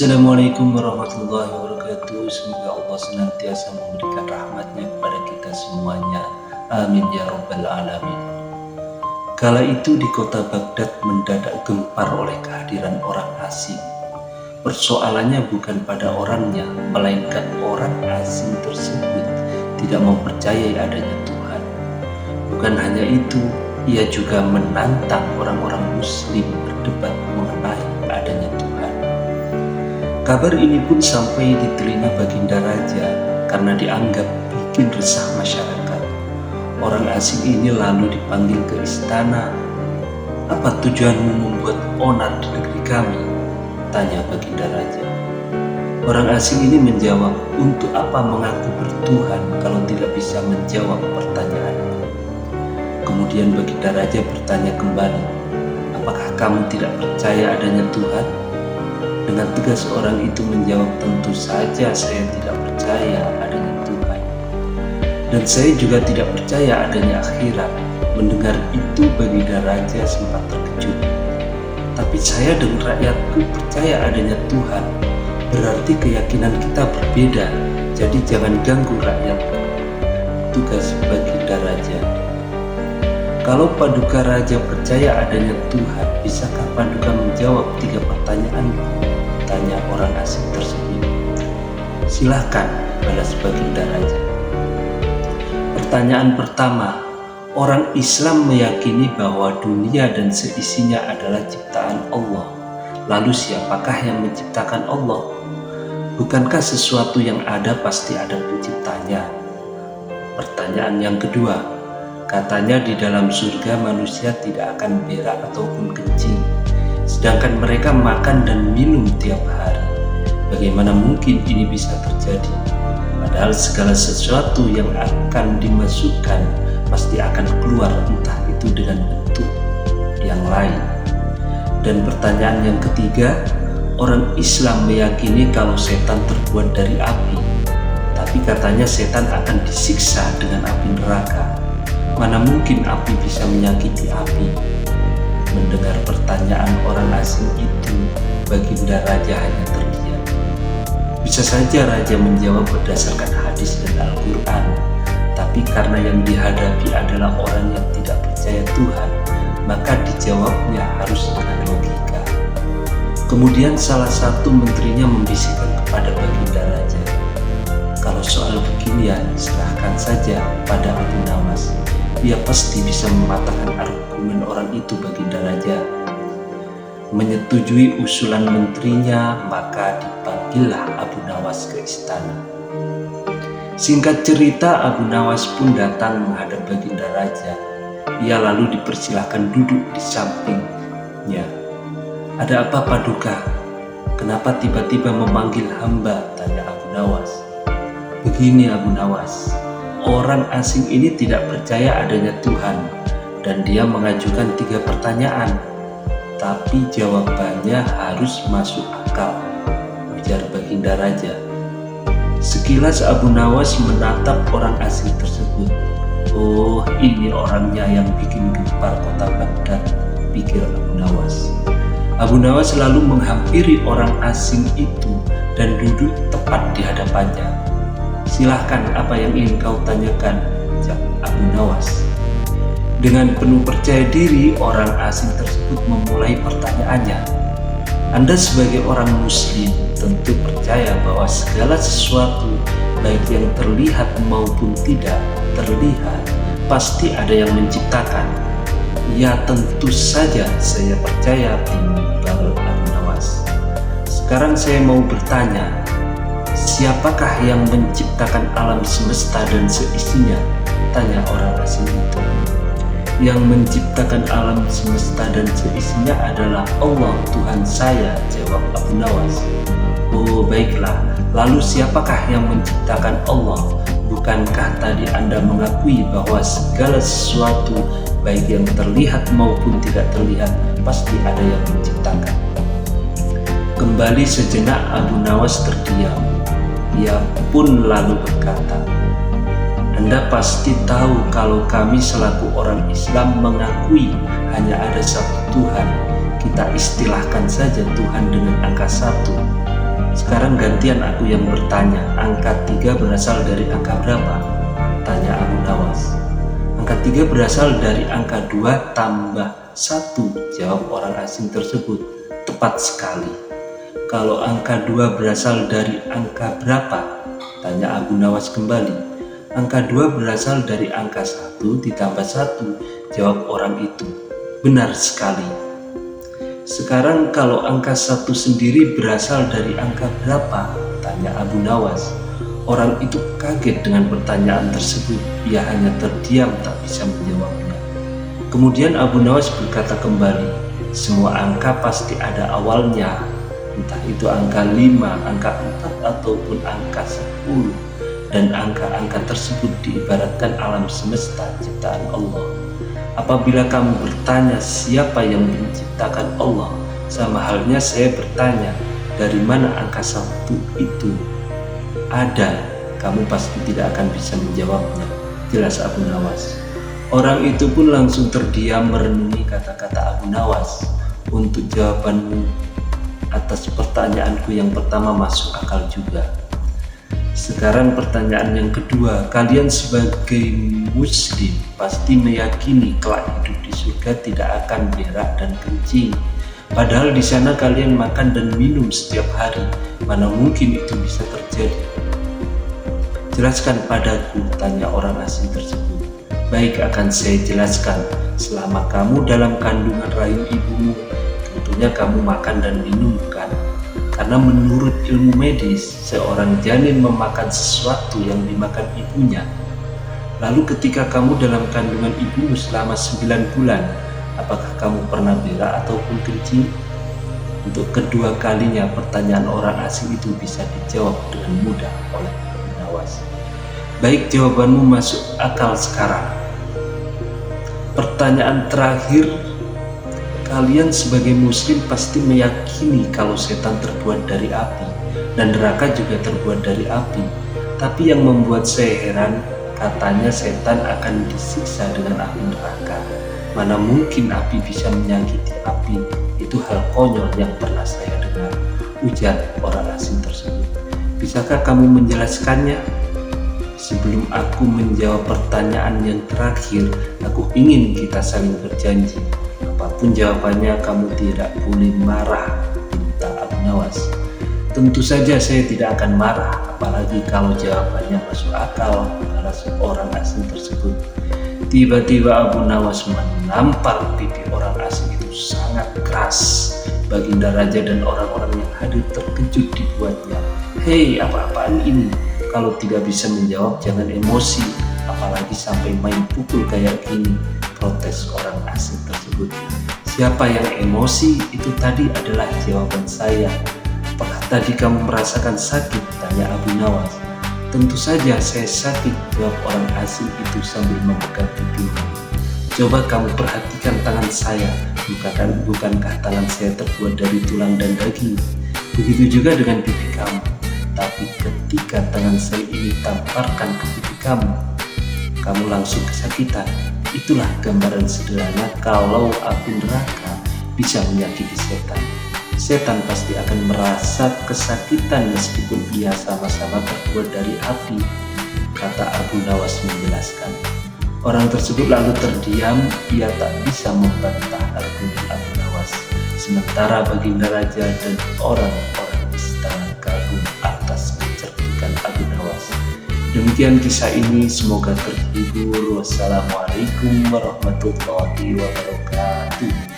Assalamualaikum warahmatullahi wabarakatuh. Semoga Allah senantiasa memberikan rahmatnya kepada kita semuanya. Amin ya rabbal alamin. Kala itu di kota Baghdad mendadak gempar oleh kehadiran orang asing. Persoalannya bukan pada orangnya, melainkan orang asing tersebut tidak mempercayai adanya Tuhan. Bukan hanya itu, ia juga menantang orang-orang muslim berdebat mengenai adanya Tuhan. Kabar ini pun sampai di telinga Baginda Raja karena dianggap bikin resah masyarakat. Orang asing ini lalu dipanggil ke istana. "Apa tujuanmu membuat onar di negeri kami?" tanya Baginda Raja. Orang asing ini menjawab, "Untuk apa mengaku bertuhan kalau tidak bisa menjawab pertanyaanku?" Kemudian Baginda Raja bertanya kembali, "Apakah kamu tidak percaya adanya Tuhan?" Dengan tegas orang itu menjawab, "Tentu saja saya tidak percaya adanya Tuhan. Dan saya juga tidak percaya adanya akhirat." Mendengar itu Baginda Raja sempat terkejut. "Tapi saya dan rakyatku percaya adanya Tuhan. Berarti keyakinan kita berbeda. Jadi jangan ganggu rakyatku." Tugas Baginda Raja. "Kalau Paduka Raja percaya adanya Tuhan, bisakah Paduka menjawab 3 pertanyaanku?" tanya orang asing tersebut. "Silahkan," balas Baginda Raja. Pertanyaan pertama, orang Islam meyakini bahwa dunia dan seisinya adalah ciptaan Allah. Lalu siapakah yang menciptakan Allah? Bukankah sesuatu yang ada pasti ada penciptanya? Pertanyaan yang kedua, katanya di dalam surga manusia tidak akan berak ataupun kencing, sedangkan mereka makan dan minum tiap hari. Bagaimana mungkin ini bisa terjadi? Padahal segala sesuatu yang akan dimasukkan pasti akan keluar, entah itu dengan bentuk yang lain. Dan pertanyaan yang ketiga, orang Islam meyakini kalau setan terbuat dari api, tapi katanya setan akan disiksa dengan api neraka. Mana mungkin api bisa menyakiti api? Mendengar pertanyaan orang asing itu, Baginda Raja hanya terdiam. Bisa saja Raja menjawab berdasarkan hadis dan Al-Quran, tapi karena yang dihadapi adalah orang yang tidak percaya Tuhan, maka dijawabnya harus dengan logika. Kemudian salah satu menterinya membisikkan kepada Baginda Raja, "Kalau soal beginian, serahkan saja pada Abu Nawas. Dia pasti bisa mematahkan argumen orang itu." Baginda Raja menyetujui usulan menterinya, maka dipanggillah Abu Nawas ke istana. Singkat cerita, Abu Nawas pun datang menghadap Baginda Raja. Ia lalu dipersilahkan duduk di sampingnya. "Ada apa Paduka? Kenapa tiba-tiba memanggil hamba?" tanya Abu Nawas. "Begini Abu Nawas, orang asing ini tidak percaya adanya Tuhan dan dia mengajukan 3 pertanyaan, tapi jawabannya harus masuk akal," ujar Baginda Raja. Sekilas Abu Nawas menatap orang asing tersebut. "Oh, ini orangnya yang bikin gempar kota Baghdad," pikir Abu Nawas. Abu Nawas lalu menghampiri orang asing itu dan duduk tepat di hadapannya. "Silahkan, apa yang ingin kau tanyakan?" ujar Abu Nawas. Dengan penuh percaya diri, orang asing tersebut memulai pertanyaannya. "Anda sebagai orang muslim tentu percaya bahwa segala sesuatu, baik yang terlihat maupun tidak terlihat, pasti ada yang menciptakan." "Ya, tentu saja saya percaya," timbal Abu Nawas. "Sekarang saya mau bertanya, siapakah yang menciptakan alam semesta dan seisinya?" tanya orang asing itu. "Yang menciptakan alam semesta dan seisinya adalah Allah, Tuhan saya," jawab Abu Nawas. "Oh, baiklah. Lalu siapakah yang menciptakan Allah? Bukankah tadi Anda mengakui bahwa segala sesuatu, baik yang terlihat maupun tidak terlihat, pasti ada yang menciptakan?" Kembali sejenak Abu Nawas terdiam. Ia pun lalu berkata, "Anda pasti tahu kalau kami selaku orang Islam mengakui hanya ada satu Tuhan. Kita istilahkan saja Tuhan dengan angka 1. Sekarang gantian aku yang bertanya, angka 3 berasal dari angka berapa? Tanya Abu Nawas. Angka 3 berasal dari angka 2 tambah 1, jawab orang asing tersebut. Tepat sekali. Kalau angka 2 berasal dari angka berapa? Tanya Abu Nawas kembali. Angka 2 berasal dari angka 1 ditambah 1, jawab orang itu. Benar sekali. Sekarang kalau angka 1 sendiri berasal dari angka berapa? Tanya Abu Nawas. Orang itu kaget dengan pertanyaan tersebut. Ia hanya terdiam, tak bisa menjawabnya. Kemudian Abu Nawas berkata kembali, semua angka pasti ada awalnya. Entah itu angka 5, angka 4, ataupun angka 10. Dan angka-angka tersebut diibaratkan alam semesta ciptaan Allah. Apabila kamu bertanya siapa yang menciptakan Allah, sama halnya saya bertanya, dari mana angka 1 itu ada, kamu pasti tidak akan bisa menjawabnya, jelas Abu Nawas. Orang itu pun langsung terdiam merenungi kata-kata Abu Nawas. Untuk jawabanmu atas pertanyaanku yang pertama masuk akal juga. Sekarang pertanyaan yang kedua, kalian sebagai muslim pasti meyakini kelak hidup di surga tidak akan berak dan kencing. Padahal di sana kalian makan dan minum setiap hari. Mana mungkin itu bisa terjadi? Jelaskan padaku, tanya orang asing tersebut. Baik, akan saya jelaskan. Selama kamu dalam kandungan rahim ibumu, tentunya kamu makan dan minum, kan? Karena menurut ilmu medis, seorang janin memakan sesuatu yang dimakan ibunya. Lalu ketika kamu dalam kandungan ibumu selama 9 bulan, apakah kamu pernah berak ataupun kencing? Untuk kedua kalinya pertanyaan orang asing itu bisa dijawab dengan mudah oleh Abu Nawas. Baik, jawabanmu masuk akal sekarang. Pertanyaan terakhir, kalian sebagai muslim pasti meyakini kalau setan terbuat dari api dan neraka juga terbuat dari api. Tapi yang membuat saya heran, katanya setan akan disiksa dengan api neraka. Mana mungkin api bisa menyakiti api? Itu hal konyol yang pernah saya dengar, ujar orang asing tersebut. Bisakah kamu menjelaskannya? Sebelum aku menjawab pertanyaan yang terakhir, aku ingin kita saling berjanji. Apapun jawabannya, kamu tidak boleh marah, minta Abu Nawas. Tentu saja saya tidak akan marah, apalagi kalau jawabannya masuk akal, balas orang asing tersebut. Tiba-tiba Abu Nawas menampar pipi orang asing itu sangat keras. Baginda Raja dan orang-orang yang hadir terkejut dibuatnya. Hei, apa-apaan ini? Kalau tidak bisa menjawab jangan emosi, apalagi sampai main pukul kayak gini, protes orang asing tersebut. Siapa yang emosi? Itu tadi adalah jawaban saya. Apakah tadi kamu merasakan sakit? Tanya Abu Nawas. Tentu saja saya sakit, jawab orang asing itu sambil memegang pipinya. Coba kamu perhatikan tangan saya, bukankah tangan saya terbuat dari tulang dan daging? Begitu juga dengan pipi kamu. Tapi ketika tangan saya ini tamparkan ke pipi kamu, kamu langsung kesakitan. Itulah gambaran sederhana kalau api neraka bisa menyakiti setan. Setan pasti akan merasa kesakitan meskipun ia sama-sama terbuat dari api, kata Abu Nawas menjelaskan. Orang tersebut lalu terdiam, ia tak bisa membantah argumen Abu Nawas. Sementara Baginda Raja dan orang-orang istana kagum atas kecerdikan Abu Nawas. Demikian kisah ini, semoga terhibur. Wassalamualaikum warahmatullahi wabarakatuh.